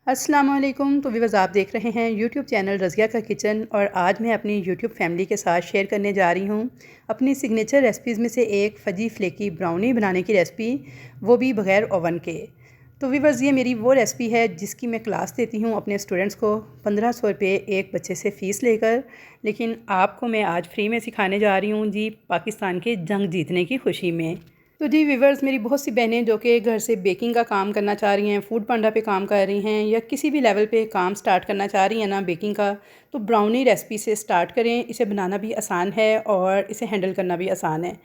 अस्सलाम वालेकुम। तो व्यूअर्स, आप देख रहे हैं यूट्यूब चैनल रज़िया का किचन और आज मैं अपनी यूट्यूब फैमिली के साथ शेयर करने जा रही हूँ अपनी सिग्नेचर रेसिपीज़ में से एक फजी फ्लेकी ब्राउनी बनाने की रेसिपी, वो भी बग़ैर ओवन के। तो व्यूअर्स, ये मेरी वो रेसिपी है जिसकी मैं क्लास देती हूँ अपने स्टूडेंट्स को 1500 रुपये एक बच्चे से फ़ीस लेकर, लेकिन आपको मैं आज फ्री में सिखाने जा रही हूँ जी, पाकिस्तान के जंग जीतने की खुशी में। तो जी व्यूवर्स, मेरी बहुत सी बहनें जो कि घर से बेकिंग का काम करना चाह रही हैं, फूड पांडा पे काम कर रही हैं या किसी भी लेवल पे काम स्टार्ट करना चाह रही हैं ना बेकिंग का, तो ब्राउनी रेसिपी से स्टार्ट करें। इसे बनाना भी आसान है और इसे हैंडल करना भी आसान है।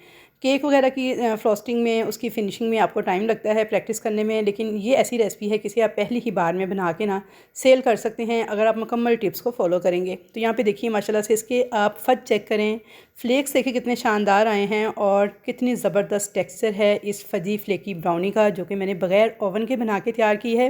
केक वगैरह की फ्रॉस्टिंग में, उसकी फिनिशिंग में आपको टाइम लगता है प्रैक्टिस करने में, लेकिन ये ऐसी रेसिपी है किसी आप पहली ही बार में बना के ना सेल कर सकते हैं अगर आप मुकम्मल टिप्स को फॉलो करेंगे। तो यहाँ पे देखिए माशाल्लाह से इसके आप फज चेक करें, फ्लेक्स देखिए कितने शानदार आए हैं और कितनी ज़बरदस्त टेक्सचर है इस फजी फ्लेकी ब्राउनी का, जो कि मैंने बग़ैर ओवन के बना के तैयार की है।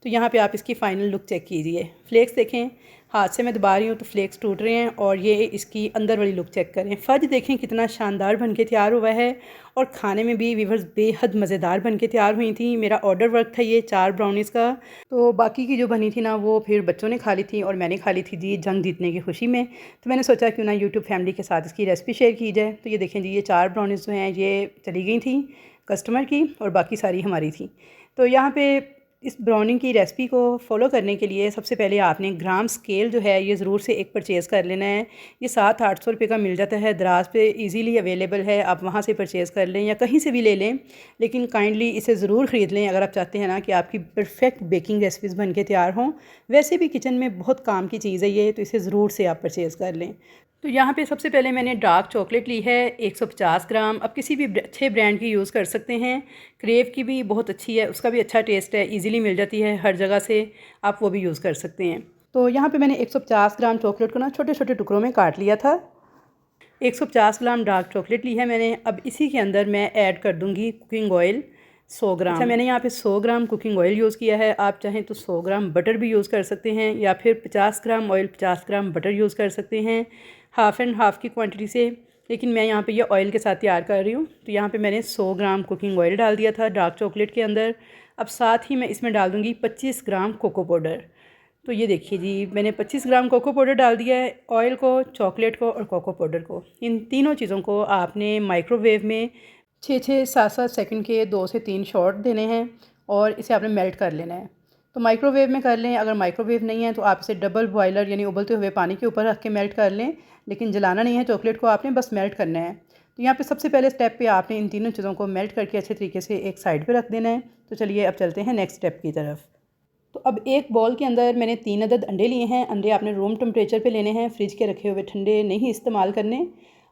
तो यहाँ पे आप इसकी फ़ाइनल लुक चेक कीजिए। फ्लेक्स देखें, हाथ से मैं दबा रही हूँ तो फ्लेक्स टूट रहे हैं, और ये इसकी अंदर वाली लुक चेक करें। फ़ज देखें कितना शानदार बन के तैयार हुआ है और खाने में भी व्यूअर्स बेहद मज़ेदार बन के तैयार हुई थी। मेरा ऑर्डर वर्क था ये 4 ब्राउनीज़ का, तो बाकी की जो बनी थी ना वो फिर बच्चों ने खा ली थी और मैंने खा ली थी जी जंग जीतने की खुशी में। तो मैंने सोचा क्यों ना यूट्यूब फैमिली के साथ इसकी रेसिपी शेयर की जाए। तो ये देखें जी, ये 4 ब्राउनीज़ जो हैं ये चली गई थी कस्टमर की और बाकी सारी हमारी थी। तो यहाँ पे इस ब्राउनी की रेसिपी को फॉलो करने के लिए सबसे पहले आपने ग्राम स्केल जो है ये ज़रूर से एक परचेज़ कर लेना है। ये 700-800 रुपये का मिल जाता है, दराज पे इजीली अवेलेबल है, आप वहाँ से परचेज़ कर लें या कहीं से भी ले लें, लेकिन काइंडली इसे ज़रूर ख़रीद लें अगर आप चाहते हैं ना कि आपकी परफेक्ट बेकिंग रेसिपीज़ बन के तैयार हों। वैसे भी किचन में बहुत काम की चीज़ है ये, तो इसे ज़रूर से आप परचेज़ कर लें। तो यहाँ पे सबसे पहले मैंने डार्क चॉकलेट ली है 150 ग्राम। अब किसी भी अच्छे ब्रांड की यूज़ कर सकते हैं, क्रेव की भी बहुत अच्छी है, उसका भी अच्छा टेस्ट है, इजीली मिल जाती है हर जगह से, आप वो भी यूज़ कर सकते हैं। तो यहाँ पे मैंने 150 ग्राम चॉकलेट को ना छोटे छोटे टुकड़ों में काट लिया था। 150 ग्राम डार्क चॉकलेट ली है मैंने। अब इसी के अंदर मैं ऐड कर दूँगी कुकिंग ऑयल 100 ग्राम। अच्छा, मैंने यहाँ पे 100 ग्राम कुकिंग ऑयल यूज़ किया है। आप चाहें तो 100 ग्राम बटर भी यूज़ कर सकते हैं या फिर 50 ग्राम ऑयल 50 ग्राम बटर यूज़ कर सकते हैं, हाफ़ एंड हाफ़ की क्वांटिटी से। लेकिन मैं यहाँ पे ये ऑयल के साथ तैयार कर रही हूँ। तो यहाँ पे मैंने 100 ग्राम कुकिंग ऑयल डाल दिया था डार्क चॉकलेट के अंदर। अब साथ ही मैं इसमें डाल दूँगी 25 ग्राम कोको पाउडर। तो ये देखिए जी, मैंने 25 ग्राम कोको पाउडर डाल दिया है। ऑयल को, चॉकलेट को और कोको पाउडर को, इन तीनों चीज़ों को आपने माइक्रोवेव में 6-6 7-7 सेकंड के 2 से 3 शॉट देने हैं और इसे आपने मेल्ट कर लेना है। तो माइक्रोवेव में कर लें, अगर माइक्रोवेव नहीं है तो आप इसे डबल बॉयलर यानी उबलते हुए पानी के ऊपर रख के मेल्ट कर लें, लेकिन जलाना नहीं है चॉकलेट को, आपने बस मेल्ट करना है। तो यहाँ पे सबसे पहले स्टेप पे आपने इन तीनों चीज़ों को मेल्ट करके अच्छे तरीके से एक साइड पे रख देना है। तो चलिए अब चलते हैं नेक्स्ट स्टेप की तरफ। तो अब एक बॉल के अंदर मैंने 3 अदद अंडे लिए हैं। अंडे आपने रूम टेम्परेचर पे लेने हैं, फ्रिज के रखे हुए ठंडे नहीं इस्तेमाल करने।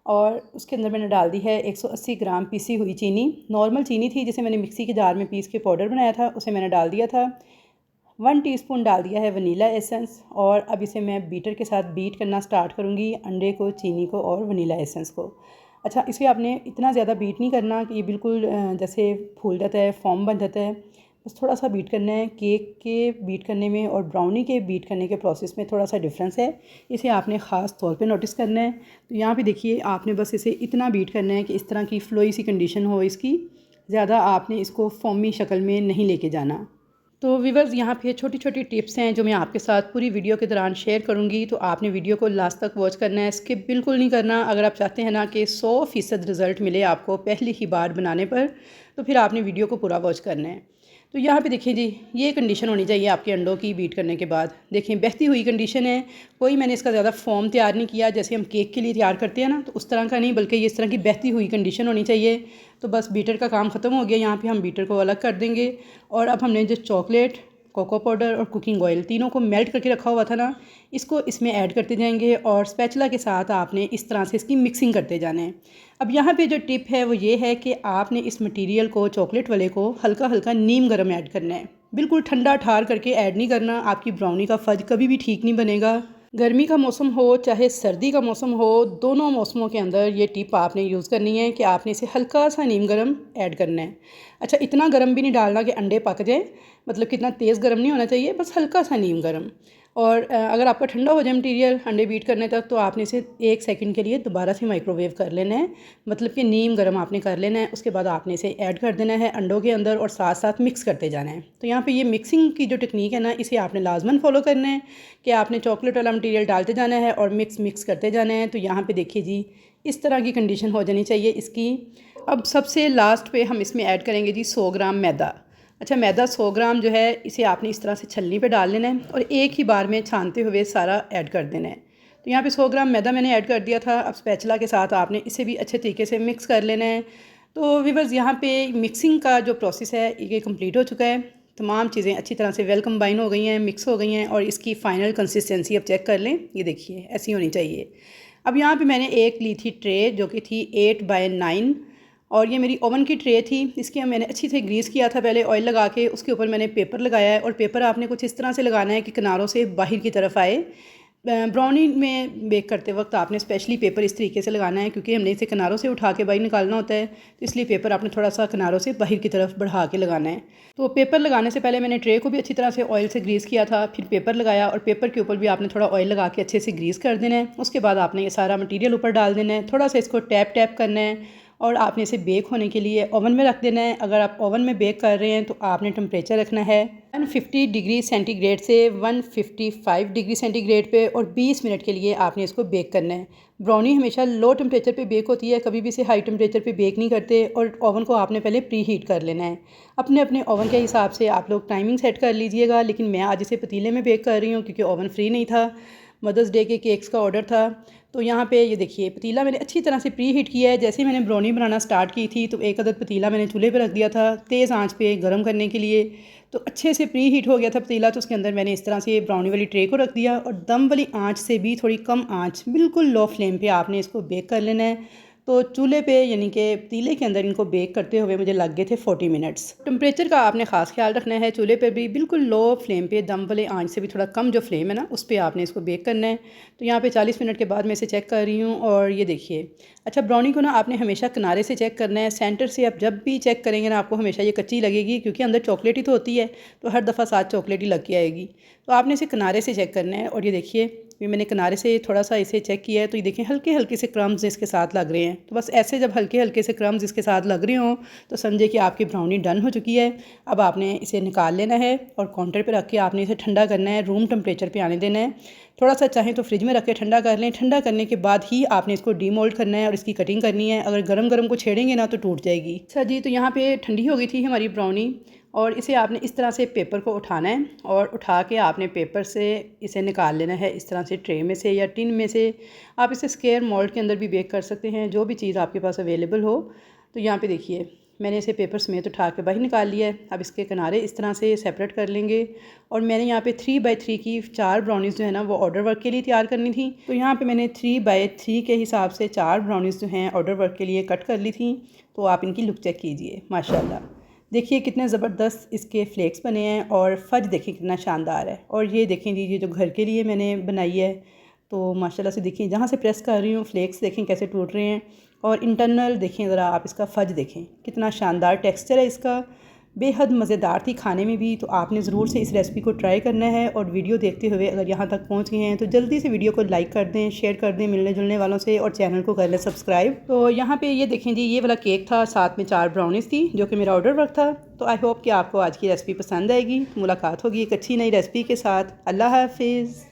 और उसके अंदर मैंने डाल दी है 180 ग्राम पीसी हुई चीनी। नॉर्मल चीनी थी जिसे मैंने मिक्सी के जार में पीस के पाउडर बनाया था, उसे मैंने डाल दिया था। 1 टीस्पून डाल दिया है वनीला एसेंस, और अब इसे मैं बीटर के साथ बीट करना स्टार्ट करूँगी, अंडे को, चीनी को और वनीला एसेंस को। अच्छा, इसे आपने इतना ज़्यादा बीट नहीं करना कि ये बिल्कुल जैसे फूल जाता है, फॉर्म बन जाता है। बस थोड़ा सा बीट करना है। केक के बीट करने में और ब्राउनी के बीट करने के प्रोसेस में थोड़ा सा डिफरेंस है, इसे आपने ख़ास तौर पे नोटिस करना है। तो यहाँ पे देखिए, आपने बस इसे इतना बीट करना है कि इस तरह की फ्लोई सी कंडीशन हो इसकी, ज़्यादा आपने इसको फॉर्मी शक्ल में नहीं लेके जाना। तो व्यूअर्स, यहाँ पे छोटी छोटी टिप्स हैं जो मैं आपके साथ पूरी वीडियो के दौरान शेयर करूँगी, तो आपने वीडियो को लास्ट तक वॉच करना है, स्किप बिल्कुल नहीं करना। अगर आप चाहते हैं ना कि 100% रिज़ल्ट मिले आपको पहली ही बार बनाने पर, तो फिर आपने वीडियो को पूरा वॉच करना है। तो यहाँ पे देखिए जी, ये कंडीशन होनी चाहिए आपके अंडों की बीट करने के बाद। देखें, बहती हुई कंडीशन है, कोई मैंने इसका ज़्यादा फॉर्म तैयार नहीं किया जैसे हम केक के लिए तैयार करते हैं ना, तो उस तरह का नहीं, बल्कि ये इस तरह की बहती हुई कंडीशन होनी चाहिए। तो बस बीटर का काम ख़त्म हो गया। यहाँ पे हम बीटर को अलग कर देंगे और अब हमने जो चॉकलेट, कोको पाउडर और कुकिंग ऑयल तीनों को मेल्ट करके रखा हुआ था ना, इसको इसमें ऐड करते जाएंगे और स्पैचुला के साथ आपने इस तरह से इसकी मिक्सिंग करते जाना है। अब यहाँ पे जो टिप है वो ये है कि आपने इस मटेरियल को, चॉकलेट वाले को, हल्का हल्का नीम गर्म ऐड करना है, बिल्कुल ठंडा ठार करके ऐड नहीं करना। आपकी ब्राउनी का फज कभी भी ठीक नहीं बनेगा। गर्मी का मौसम हो चाहे सर्दी का मौसम हो, दोनों मौसमों के अंदर ये टिप आपने यूज़ करनी है कि आपने इसे हल्का सा नीम गर्म ऐड करना है। अच्छा, इतना गर्म भी नहीं डालना कि अंडे पक जाए, मतलब कितना तेज़ गर्म नहीं होना चाहिए, बस हल्का सा नीम गर्म। और अगर आपका ठंडा हो जाए मटीरियल अंडे बीट करने तक, तो आपने इसे 1 सेकंड के लिए दोबारा से माइक्रोवेव कर लेना है, मतलब कि नीम गर्म आपने कर लेना है। उसके बाद आपने इसे ऐड कर देना है अंडों के अंदर और साथ साथ मिक्स करते जाना है। तो यहाँ पे ये मिक्सिंग की जो टेक्निक है ना, इसे आपने लाजमन फॉलो करना है कि आपने चॉकलेट वाला मटीरियल डालते जाना है और मिक्स करते जाना है। तो यहाँ पर देखिए जी, इस तरह की कंडीशन हो जानी चाहिए इसकी। अब सबसे लास्ट पे हम इसमें ऐड करेंगे जी 100 ग्राम मैदा। अच्छा, मैदा 100 ग्राम जो है इसे आपने इस तरह से छलनी पे डाल लेना है और एक ही बार में छानते हुए सारा ऐड कर देना है। तो यहाँ पे 100 ग्राम मैदा मैंने ऐड कर दिया था। अब स्पैचुला के साथ आपने इसे भी अच्छे तरीके से मिक्स कर लेना है। तो व्यूअर्स, यहाँ पे मिक्सिंग का जो प्रोसेस है ये कंप्लीट हो चुका है। तमाम चीज़ें अच्छी तरह से वेल कंबाइन हो गई हैं, मिक्स हो गई हैं और इसकी फ़ाइनल कंसिस्टेंसी अब चेक कर लें। ये देखिए ऐसी होनी चाहिए। अब यहाँ पे मैंने एक ली थी ट्रे जो कि थी 8x9 और ये मेरी ओवन की ट्रे थी। इसके मैंने अच्छी से ग्रीस किया था पहले ऑयल लगा के, उसके ऊपर मैंने पेपर लगाया है और पेपर आपने कुछ इस तरह से लगाना है कि किनारों से बाहर की तरफ आए। ब्राउनी में बेक करते वक्त आपने स्पेशली पेपर इस तरीके से लगाना है क्योंकि हमने इसे किनारों से उठा के बाहर निकालना होता है, तो इसलिए पेपर आपने थोड़ा सा किनारों से बाहर की तरफ बढ़ा के लगाना है। तो पेपर लगाने से पहले मैंने ट्रे को भी अच्छी तरह से ऑयल से ग्रीस किया था, फिर पेपर लगाया और पेपर के ऊपर भी आपने थोड़ा ऑयल लगा के अच्छे से ग्रीस कर देना है। उसके बाद आपने ये सारा मटीरियल ऊपर डाल देना है, थोड़ा सा इसको टैप टैप करना है और आपने इसे बेक होने के लिए ओवन में रख देना है। अगर आप ओवन में बेक कर रहे हैं तो आपने टेम्परेचर रखना है 150 डिग्री सेंटीग्रेड से 155 डिग्री सेंटीग्रेड पे और 20 मिनट के लिए आपने इसको बेक करना है। ब्राउनी हमेशा लो टेम्परेचर पे बेक होती है, कभी भी इसे हाई टेम्परेचर पे बेक नहीं करते और ओवन को आपने पहले प्री हीट कर लेना है। अपने अपने ओवन के हिसाब से आप लोग टाइमिंग सेट कर लीजिएगा, लेकिन मैं आज इसे पतीले में बेक कर रही हूँ क्योंकि ओवन फ्री नहीं था। मदर्स डे के केक्स का ऑर्डर था। तो यहाँ पे ये देखिए पतीला मैंने अच्छी तरह से प्री हीट किया है। जैसे ही मैंने ब्राउनी बनाना स्टार्ट की थी तो एक अदद पतीला मैंने चूल्हे पे रख दिया था तेज़ आंच पे गर्म करने के लिए। तो अच्छे से प्री हीट हो गया था पतीला, तो उसके अंदर मैंने इस तरह से ब्राउनी वाली ट्रे को रख दिया और दम वाली आंच से भी थोड़ी कम आंच, बिल्कुल लो फ्लेम पे आपने इसको बेक कर लेना है। तो चूल्हे पे यानी कि पतीले के अंदर इनको बेक करते हुए मुझे लग गए थे 40 मिनट्स। टेम्परेचर का आपने ख़ास ख्याल रखना है, चूल्हे पे भी बिल्कुल लो फ्लेम पे, दम वाले आंच से भी थोड़ा कम जो फ्लेम है ना उस पर आपने इसको बेक करना है। तो यहाँ पे 40 मिनट के बाद मैं इसे चेक कर रही हूँ और ये देखिए। अच्छा, ब्राउनी को ना आपने हमेशा किनारे से चेक करना है, सेंटर से आप जब भी चेक करेंगे ना आपको हमेशा ये कच्ची लगेगी क्योंकि अंदर चॉकलेट ही तो होती है, तो हर दफ़ा साथ चॉकलेट ही लग के आएगी। तो आपने इसे किनारे से चेक करना है और ये देखिए ये मैंने किनारे से थोड़ा सा इसे चेक किया है तो ये देखें हल्के हल्के से क्रम्स इसके साथ लग रहे हैं। तो बस ऐसे जब हल्के हल्के से क्रम्स इसके साथ लग रहे हों तो समझे कि आपकी ब्राउनी डन हो चुकी है। अब आपने इसे निकाल लेना है और काउंटर पे रख के आपने इसे ठंडा करना है, रूम टेम्परेचर पे आने देना है। थोड़ा सा चाहें तो फ्रिज में रख के ठंडा कर लें, ठंडा करने के बाद ही आपने इसको डीमोल्ड करना है और इसकी कटिंग करनी है। अगर गरम गरम को छेड़ेंगे ना तो टूट जाएगी। अच्छा जी, तो यहाँ पे ठंडी हो गई थी हमारी ब्राउनी और इसे आपने इस तरह से पेपर को उठाना है और उठा के आपने पेपर से इसे निकाल लेना है इस तरह से, ट्रे में से या टिन में से। आप इसे स्क्वायर मोल्ड के अंदर भी बेक कर सकते हैं, जो भी चीज़ आपके पास अवेलेबल हो। तो यहाँ पे देखिए मैंने इसे पेपर समेत उठा के बाहर निकाल लिया है। अब इसके किनारे इस तरह से सेपरेट कर लेंगे और मैंने यहाँ पे 3x3 की 4 ब्राउनीज़ जो है ना वो ऑर्डर वर्क के लिए तैयार करनी थी। तो यहाँ पे मैंने 3x3 के हिसाब से 4 ब्राउनीज़ जो हैं ऑर्डर वर्क के लिए कट कर ली थी। तो आप इनकी लुक चेक कीजिए, माशाल्लाह देखिए कितने ज़बरदस्त इसके फ्लेक्स बने हैं और फज देखिए कितना शानदार है। और ये देखें जी, ये जो घर के लिए मैंने बनाई है तो माशाल्लाह से देखिए जहाँ से प्रेस कर रही हूँ फ्लेक्स देखें कैसे टूट रहे हैं और इंटरनल देखें ज़रा आप इसका फज देखें कितना शानदार टेक्सचर है इसका, बेहद मज़ेदार थी खाने में भी। तो आपने ज़रूर से इस रेसिपी को ट्राई करना है और वीडियो देखते हुए अगर यहाँ तक पहुँच गए हैं तो जल्दी से वीडियो को लाइक कर दें, शेयर कर दें मिलने जुलने वालों से और चैनल को कर लें सब्सक्राइब। तो यहाँ पे ये देखें जी, ये वाला केक था, साथ में 4 ब्राउनीज़ थी जो कि मेरा ऑर्डर वर्क था। तो आई होप कि आपको आज की रेसिपी पसंद आएगी। मुलाकात होगी एक अच्छी नई रेसिपी के साथ। अल्लाह हाफिज़।